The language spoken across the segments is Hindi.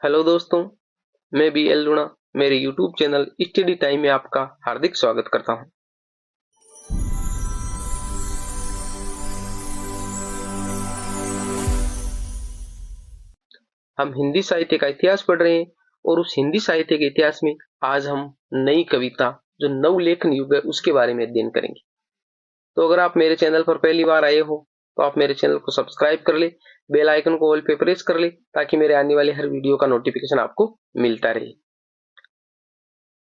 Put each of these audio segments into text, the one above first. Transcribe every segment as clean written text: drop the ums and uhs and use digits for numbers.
हेलो दोस्तों, मैं बी एल लूणा मेरे यूट्यूब चैनल स्टडी टाइम में आपका हार्दिक स्वागत करता हूं। हम हिंदी साहित्य का इतिहास पढ़ रहे हैं और उस हिंदी साहित्य के इतिहास में आज हम नई कविता जो नवलेखन युग है उसके बारे में अध्ययन करेंगे। तो अगर आप मेरे चैनल पर पहली बार आए हो तो आप मेरे चैनल को सब्सक्राइब कर ले, बेल आइकन को ऑल पे प्रेस कर ले ताकि मेरे आने वाले हर वीडियो का नोटिफिकेशन आपको मिलता रहे।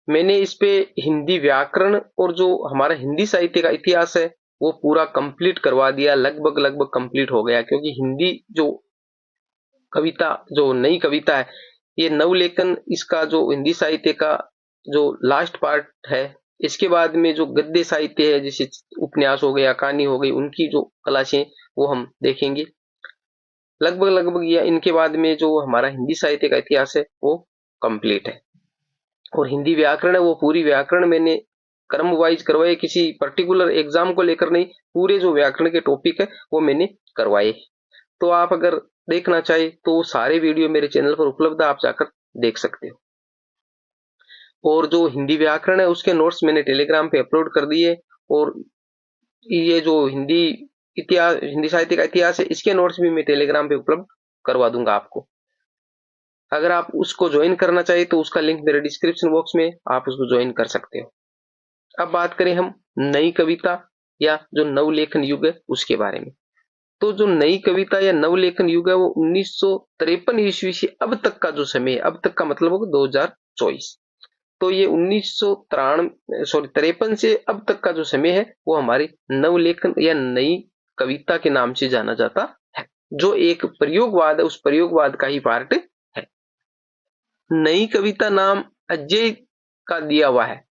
मैंने इस पे हिंदी व्याकरण और जो हमारा हिंदी साहित्य का इतिहास है वो पूरा कंप्लीट करवा दिया, लगभग कंप्लीट हो गया, क्योंकि हिंदी जो कविता जो नई कविता है ये नवलेखन, इसका जो हिंदी साहित्य का जो लास्ट पार्ट है, इसके बाद में जो गद्य साहित्य है जैसे उपन्यास हो गया, कहानी हो गई, उनकी जो कलाशें वो हम देखेंगे लगभग या इनके बाद में जो हमारा हिंदी साहित्य का इतिहास है वो कंप्लीट है। और हिंदी व्याकरण है वो पूरी व्याकरण मैंने क्रम वाइज करवाए, किसी पर्टिकुलर एग्जाम को लेकर नहीं, पूरे जो व्याकरण के टॉपिक है वो मैंने करवाए। तो आप अगर देखना चाहे तो सारे वीडियो मेरे चैनल पर उपलब्ध है, आप जाकर देख सकते हो। और जो हिंदी व्याकरण है उसके नोट्स मैंने टेलीग्राम पे अपलोड कर दिए, और ये जो हिंदी साहित्य का इतिहास है इसके नोट्स भी मैं टेलीग्राम पे उपलब्ध करवा दूंगा आपको। अगर आप उसको ज्वाइन करना चाहिए तो उसका लिंक मेरे डिस्क्रिप्शन बॉक्स में, आप उसको ज्वाइन कर सकते हो। अब बात करें हम नई कविता या जो नवलेखन युग है उसके बारे में। तो जो नई कविता या नवलेखन युग है वो 1953 ईस्वी से अब तक का जो समय है, अब तक का मतलब होगा 2024, तो ये 1953 से अब तक का जो समय है वो हमारी नवलेखन या नई कविता के नाम से जाना जाता है, जो एक प्रयोगवाद है, उस प्रयोगवाद का ही पार्ट है। नई कविता नाम अजय का दिया हुआ है,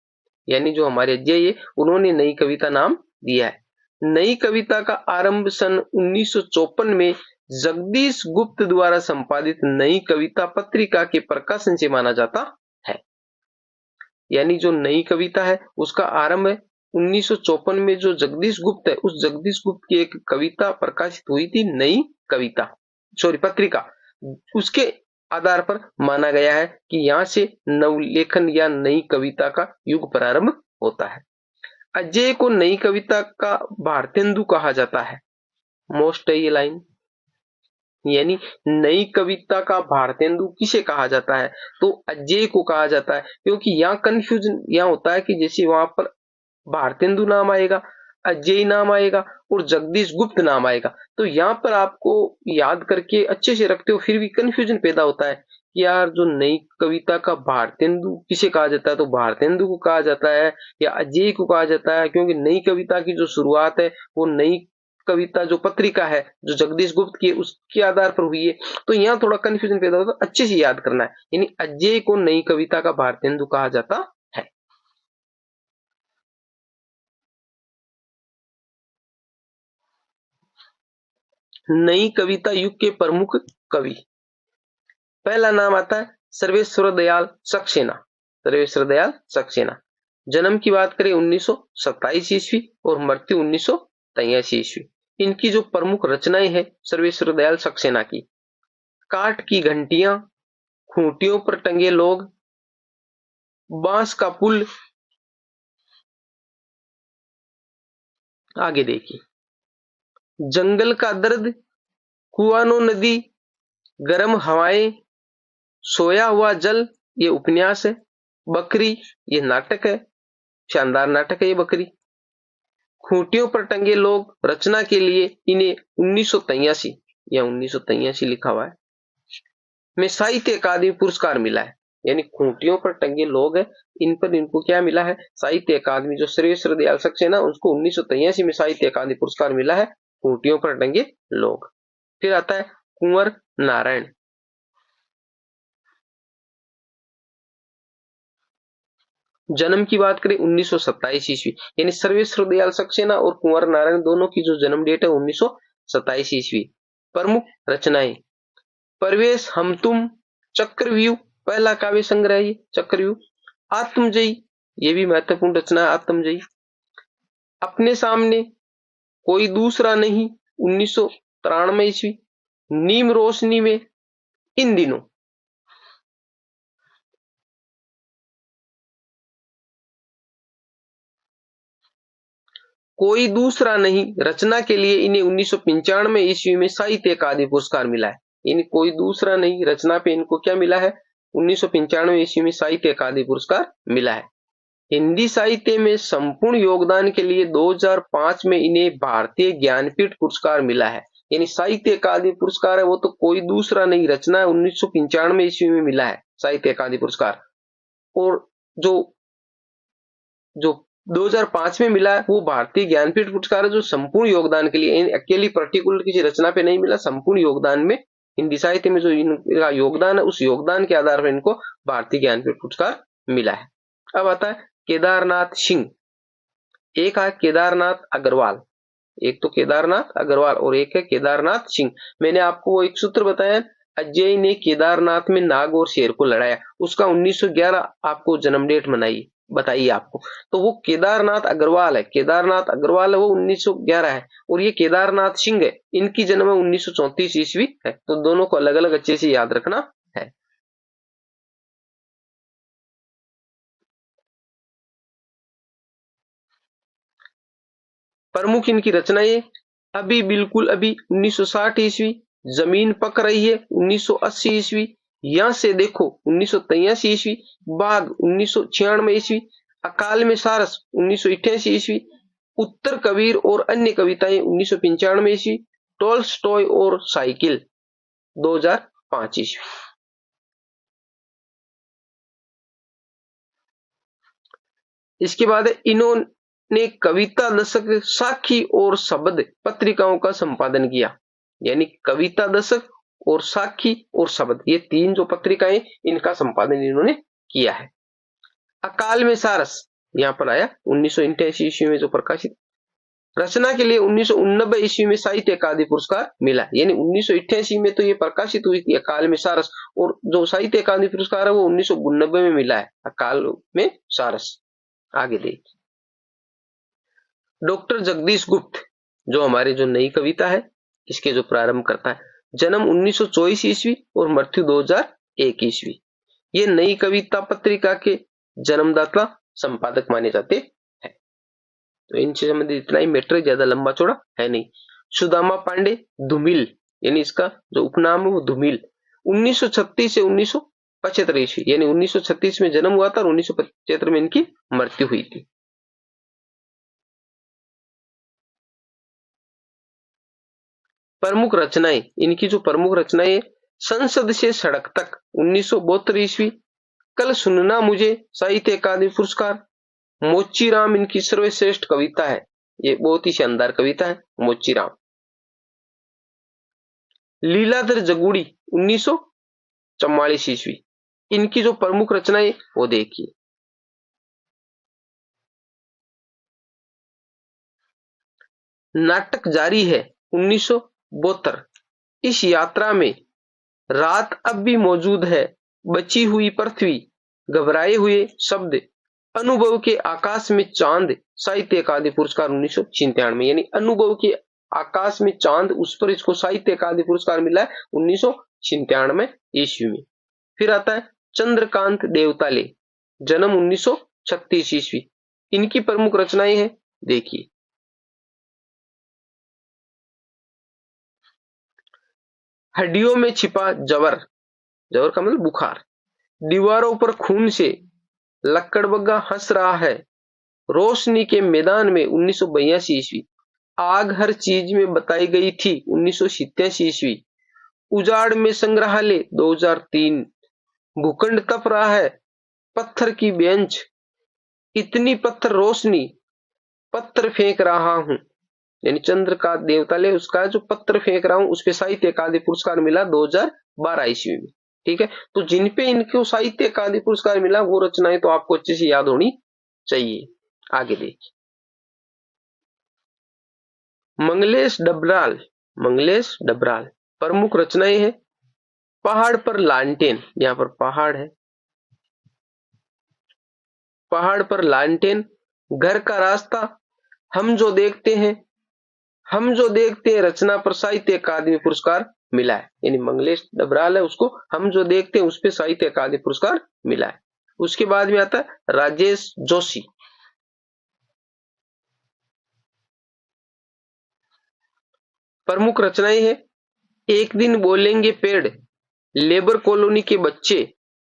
यानी जो हमारे अजय है उन्होंने नई कविता नाम दिया है। नई कविता का आरंभ सन 1954 में जगदीश गुप्त द्वारा संपादित नई कविता पत्रिका के प्रकाशन से माना जाता है। यानी जो नई कविता है उसका आरंभ है 1954 में, जो जगदीश गुप्त है उस जगदीश गुप्त की एक कविता प्रकाशित हुई थी, नई कविता पत्रिका, उसके आधार पर माना गया है कि यहां से नवलेखन या नई कविता का युग प्रारंभ होता है। अजय को नई कविता का भारतेंदु कहा जाता है, मोस्ट है ये लाइन, यानी नई कविता का भारतेंदु किसे कहा जाता है तो अजय को कहा जाता है, क्योंकि यहाँ कंफ्यूजन यहाँ होता है कि जैसे वहां पर भारतेंदु नाम आएगा, अजय नाम आएगा और जगदीश गुप्त नाम आएगा, तो यहाँ पर आपको याद करके अच्छे से रखते हो फिर भी कंफ्यूजन पैदा होता है कि यार जो नई कविता का भारतेंदु किसे कहा जाता है, तो भारतेंदु को कहा जाता है या अजय को कहा जाता है, क्योंकि नई कविता की जो शुरुआत है वो नई कविता जो पत्रिका है जो जगदीश गुप्त की उसके आधार पर हुई है। तो यहाँ थोड़ा कंफ्यूजन पैदा होता है, अच्छे से याद करना है, यानी अजय को नई कविता का भारतेंदु कहा जाता है। नई कविता युग के प्रमुख कवि, पहला नाम आता है सर्वेश्वर दयाल सक्सेना। सर्वेश्वर दयाल सक्सेना, जन्म की बात करें 1927 ईस्वी और मृत्यु 1983 ईस्वी। इनकी जो प्रमुख रचनाएं हैं सर्वेश्वर दयाल सक्सेना की, काठ की घंटियां, खूंटियों पर टंगे लोग, बांस का पुल, आगे देखिए, जंगल का दर्द, कुआनो नदी, गर्म हवाएं, सोया हुआ जल, ये उपन्यास है, बकरी ये नाटक है, शानदार नाटक है ये बकरी, खूंटियों पर टंगे लोग, रचना के लिए इन्हें 1983 या 1983 लिखा हुआ है में साहित्य अकादमी पुरस्कार मिला है। यानी खूंटियों पर टंगे लोग है, इन पर इनको क्या मिला है, साहित्य अकादमी, जो सर्वेश्वर दयाल सक्सेना उसको 1983 में साहित्य अकादमी पुरस्कार मिला है, खूंटियों पर टंगे लोग। फिर आता है कुंवर नारायण, जन्म की बात करें 1927 ईस्वी, यानी सर्वेश्वर दयाल सक्सेना और कुंवर नारायण दोनों की जो जन्म डेट है 1927 ईस्वी। प्रमुख रचनाएं, परवेश हम तुम, चक्रव्यूह पहला काव्य संग्रह ये चक्रव्यूह, आत्मजयी ये भी महत्वपूर्ण रचना है आत्मजयी, अपने सामने, कोई दूसरा नहीं 1993 ईस्वी, नीम रोशनी में, इन दिनों, कोई दूसरा नहीं रचना के लिए इन्हें 1995 ईस्वी में साहित्य अकादमी पुरस्कार मिला है। यानी कोई दूसरा नहीं रचना पे इनको क्या मिला है, 1995 ईस्वी में साहित्य अकादमी पुरस्कार मिला है। हिंदी साहित्य में संपूर्ण योगदान के लिए 2005 में इन्हें भारतीय ज्ञानपीठ पुरस्कार मिला है। यानी साहित्य अकादमी पुरस्कार है वो तो कोई दूसरा नहीं रचना 1995 ईस्वी में मिला है साहित्य अकादमी पुरस्कार। और जो 2005 में मिला है वो भारतीय ज्ञानपीठ पुरस्कार है, जो संपूर्ण योगदान के लिए, अकेली पर्टिकुलर किसी रचना पे नहीं मिला, संपूर्ण योगदान में हिंदी साहित्य में जो इनका योगदान है उस योगदान के आधार पर इनको भारतीय ज्ञानपीठ पुरस्कार मिला है। अब आता है केदारनाथ सिंह, एक है केदारनाथ अग्रवाल, एक तो केदारनाथ अग्रवाल और एक है केदारनाथ सिंह। मैंने आपको वो एक सूत्र बताया, अजय ने केदारनाथ में नाग और शेर को लड़ाया, उसका 1911 आपको जन्म डेट बताइए आपको, तो वो केदारनाथ अग्रवाल है, केदारनाथ अग्रवाल है वो 1911 है, और ये केदारनाथ सिंह है, इनकी जन्म 1934 ईस्वी है। तो दोनों को अलग अलग अच्छे से याद रखना है। प्रमुख इनकी रचनाएं, अभी बिल्कुल अभी 1960 ईस्वी, जमीन पक रही है 1980 ईस्वी, यहां से देखो 1983 ईस्वी, बाघ 1996 ईस्वी, अकाल में सारस 1988 ईस्वी, उत्तर कबीर और अन्य कविताएं 1995 ईस्वी, टॉल्स्टॉय और साइकिल 2005 ईस्वी। इसके बाद इन्होंने कविता दशक, साखी और शब्द पत्रिकाओं का संपादन किया। यानी कविता दशक और साखी और शब्द, ये तीन जो पत्रिकाएं, इनका संपादन इन्होंने किया है। अकाल में सारस यहां पर आया 1988 ईस्वी में जो प्रकाशित, रचना के लिए 1989 ईस्वी में साहित्य अकादमी पुरस्कार मिला। यानी 1988 में तो ये प्रकाशित हुई थी अकाल में सारस, और जो साहित्य अकादमी पुरस्कार है वो 1989 में मिला है अकाल में सारस। आगे देखिए, डॉक्टर जगदीश गुप्त, जो हमारी जो नई कविता है इसके जो प्रारंभ करता है, जन्म 1924 ईस्वी और मृत्यु 2001 ईस्वी। ये नई कविता पत्रिका के जन्मदाता संपादक माने जाते हैं। तो इनसे संबंधित इतना ही मैटर, ज्यादा लंबा चौड़ा है नहीं। सुदामा पांडे धूमिल, यानी इसका जो उपनाम है वो धूमिल, 1936 से 1975 ईस्वी, यानी 1936 में जन्म हुआ था और 1975 में इनकी मृत्यु हुई थी। प्रमुख रचनाएं, इनकी जो प्रमुख रचनाएं, संसद से सड़क तक 1972 ईस्वी, कल सुनना मुझे साहित्य अकादमी पुरस्कार, मोचीराम इनकी सर्वश्रेष्ठ कविता है, ये बहुत ही शानदार कविता है मोचीराम। लीलाधर जगुड़ी 1944 ईस्वी, इनकी जो प्रमुख रचनाएं वो देखिए। नाटक जारी है 1972, इस यात्रा में रात अब भी मौजूद है, बची हुई पृथ्वी, घबराए हुए शब्द, अनुभव के आकाश में चांद, साहित्य अकादमी पुरस्कार 1997। यानी अनुभव के आकाश में चांद, उस पर इसको साहित्य अकादमी पुरस्कार मिला है 1997 ईस्वी में। फिर आता है चंद्रकांत देवताले, जन्म 1936 ईस्वी, इनकी प्रमुख रचनाएं हैं देखिए। हड्डियों में छिपा जवर, जवर का मतलब बुखार, दीवारों पर खून से लकड़बग्गा हंस रहा है, रोशनी के मैदान में 1982 ईस्वी, आग हर चीज में बताई गई थी 1987 ईस्वी, उजाड़ में संग्रहालय 2003, भूखंड तप रहा है, पत्थर की बेंच, इतनी पत्थर रोशनी, पत्थर फेंक रहा हूं, यानी चंद्र का देवतालय उसका जो पत्थर फेंक रहा हूं उस पे साहित्य अकादमी पुरस्कार मिला 2012 ईस्वी में। ठीक है, तो जिन पे इनको साहित्य अकादमी पुरस्कार मिला वो रचनाएं तो आपको अच्छे से याद होनी चाहिए। आगे देखिए, मंगलेश डबराल, मंगलेश डबराल, प्रमुख रचनाएं हैं पहाड़ पर लालटेन, यहां पर पहाड़ है, पहाड़ पर लालटेन, घर का रास्ता, हम जो देखते हैं, हम जो देखते हैं रचना पर साहित्य अकादमी पुरस्कार मिला है। यानी मंगलेश डबराल है, उसको हम जो देखते हैं उस पे साहित्य अकादमी पुरस्कार मिला है। उसके बाद में आता है राजेश जोशी, प्रमुख रचनाएं हैं एक दिन बोलेंगे पेड़, लेबर कॉलोनी के बच्चे,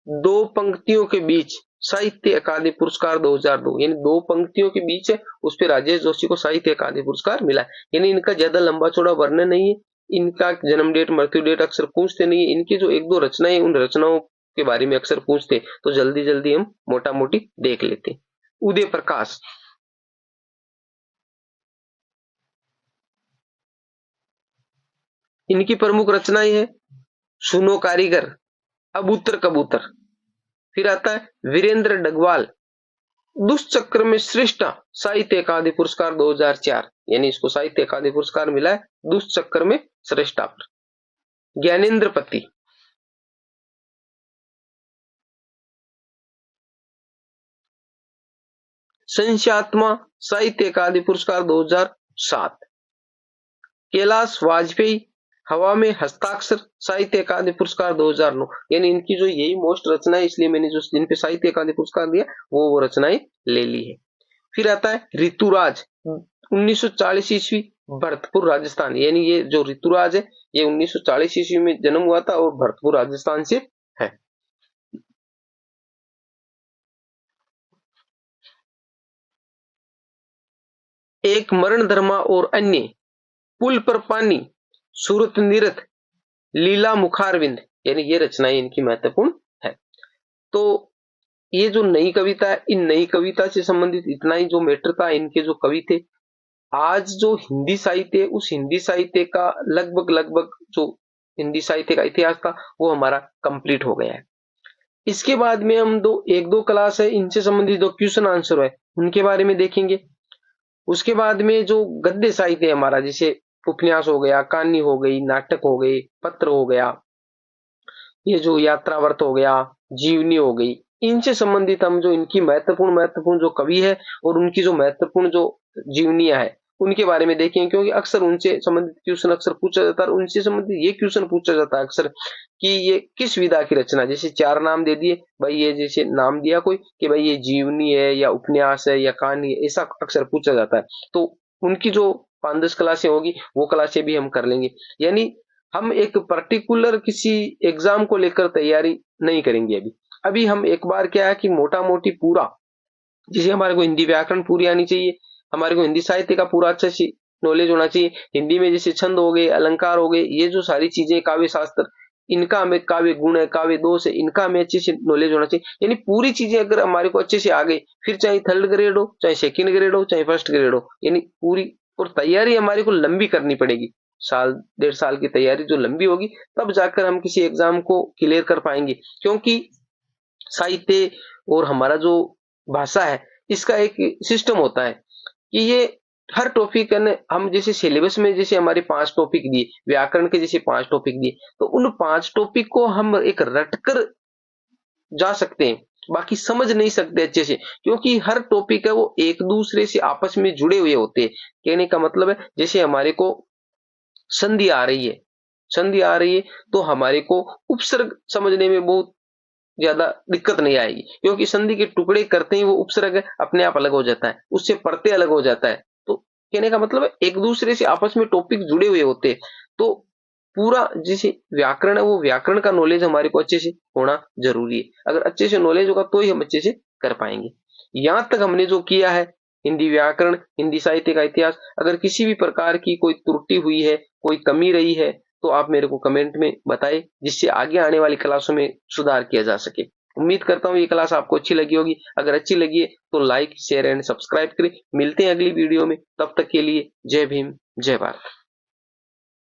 दो पंक्तियों के बीच, साहित्य अकादमी पुरस्कार 2002। यानी दो पंक्तियों के बीच है, उस पर राजेश जोशी को साहित्य अकादमी पुरस्कार मिला है। यानी इनका ज्यादा लंबा चौड़ा वर्णन नहीं है, इनका जन्म डेट मृत्यु डेट अक्सर पूछते नहीं है, इनकी जो एक दो रचनाएं उन रचनाओं के बारे में अक्सर पूछते, तो जल्दी जल्दी हम मोटा मोटी देख लेते। उदय प्रकाश, इनकी प्रमुख रचनाएं है सुनो कारीगर, अबूतर कबूतर। फिर आता है वीरेंद्र डगवाल, दुष्चक्र में श्रेष्ठ, साहित्य अकादमी पुरस्कार 2004। यानी इसको साहित्य अकादमी पुरस्कार मिला है दुष्चक्र में श्रेष्ठा पर। ज्ञानेंद्र पति, संशयात्मा, साहित्य अकादमी पुरस्कार 2007। कैलाश वाजपेयी, हवा में हस्ताक्षर, साहित्य अकादमी पुरस्कार 2009। यानी इनकी जो यही मोस्ट रचना है, इसलिए मैंने जो जिन पे साहित्य अकादमी पुरस्कार दिया वो रचनाएं ले ली है। फिर आता है ऋतुराज, 1940 ईस्वी, भरतपुर राजस्थान। यानी ये जो ऋतुराज है ये 1940 ईस्वी में जन्म हुआ था और भरतपुर राजस्थान से है। एक मरण धर्मा और अन्य, पुल पर पानी, सूरत निरथ, लीला मुखारविंद। यानी ये रचनाएं इनकी महत्वपूर्ण है। तो ये जो नई कविता है, इन नई कविता से संबंधित इतना ही जो मैटर था, इनके जो कवि थे। आज जो हिंदी साहित्य, उस हिंदी साहित्य का लगभग जो हिंदी साहित्य का इतिहास था वो हमारा कंप्लीट हो गया है। इसके बाद में हम एक दो क्लास है, इनसे संबंधित जो क्वेश्चन आंसर है उनके बारे में देखेंगे। उसके बाद में जो गद्य साहित्य है हमारा, जैसे उपन्यास हो गया, कहानी हो गई, नाटक हो गए, पत्र हो गया, ये जो यात्रावर्त हो गया, जीवनी हो गई, इनसे संबंधित हम जो इनकी महत्वपूर्ण जो कवि है और उनकी जो महत्वपूर्ण जो जीवनियां है उनके बारे में देखें। क्योंकि अक्सर उनसे संबंधित क्वेश्चन अक्सर पूछा जाता है, और उनसे संबंधित ये क्वेश्चन पूछा जाता है अक्सर कि ये किस विधा की रचना। जैसे चार नाम दे दिए भाई, ये जैसे नाम दिया कोई कि भाई ये जीवनी है या उपन्यास है या कहानी है, ऐसा अक्सर पूछा जाता है। तो उनकी जो 5-10 क्लासें होगी वो क्लासें भी हम कर लेंगे। यानी हम एक पर्टिकुलर किसी एग्जाम को लेकर तैयारी नहीं करेंगे। अभी हम एक बार क्या है कि मोटा मोटी पूरा, जैसे हमारे को हिंदी व्याकरण पूरी आनी चाहिए, हमारे को हिंदी साहित्य का पूरा अच्छा से नॉलेज होना चाहिए। हिंदी में जैसे छंद हो गए, अलंकार हो गए, ये जो सारी चीजें, काव्य शास्त्र, इनका हमें, काव्य गुण है, काव्य दोष है, इनका हमें अच्छे से नॉलेज होना चाहिए। यानी पूरी चीजें अगर हमारे को अच्छे से आ गई, फिर चाहे थर्ड ग्रेड हो, चाहे सेकंड ग्रेड हो, चाहे फर्स्ट ग्रेड हो, यानी पूरी, और तैयारी हमारे को लंबी करनी पड़ेगी। साल 1.5 साल की तैयारी जो लंबी होगी, तब जाकर हम किसी एग्जाम को क्लियर कर पाएंगे। क्योंकि साहित्य और हमारा जो भाषा है, इसका एक सिस्टम होता है कि ये हर टॉपिक ने, हम जैसे सिलेबस में जैसे हमारे 5 टॉपिक दिए, व्याकरण के जैसे 5 टॉपिक दिए, तो उन 5 टॉपिक को हम एक रटकर जा सकते हैं, बाकी समझ नहीं सकते अच्छे से, क्योंकि हर टॉपिक है वो एक दूसरे से आपस में जुड़े हुए होते हैं। कहने का मतलब है जैसे हमारे को संधि आ रही है, संधि आ रही है तो हमारे को उपसर्ग समझने में बहुत ज्यादा दिक्कत नहीं आएगी, क्योंकि संधि के टुकड़े करते ही वो उपसर्ग अपने आप अलग हो जाता है, उससे प्रत्यय अलग हो जाता है। तो कहने का मतलब है एक दूसरे से आपस में टॉपिक जुड़े हुए होते हैं। तो पूरा जैसे व्याकरण है, वो व्याकरण का नॉलेज हमारे को अच्छे से होना जरूरी है। अगर अच्छे से नॉलेज होगा तो ही हम अच्छे से कर पाएंगे। यहां तक हमने जो किया है हिंदी व्याकरण, हिंदी साहित्य का इतिहास, अगर किसी भी प्रकार की कोई त्रुटि हुई है, कोई कमी रही है, तो आप मेरे को कमेंट में बताएं, जिससे आगे आने वाली क्लासों में सुधार किया जा सके। उम्मीद करता हूं ये क्लास आपको अच्छी लगी होगी। अगर अच्छी लगी है तो लाइक, शेयर एंड सब्सक्राइब करें। मिलते हैं अगली वीडियो में, तब तक के लिए जय भीम, जय भारत।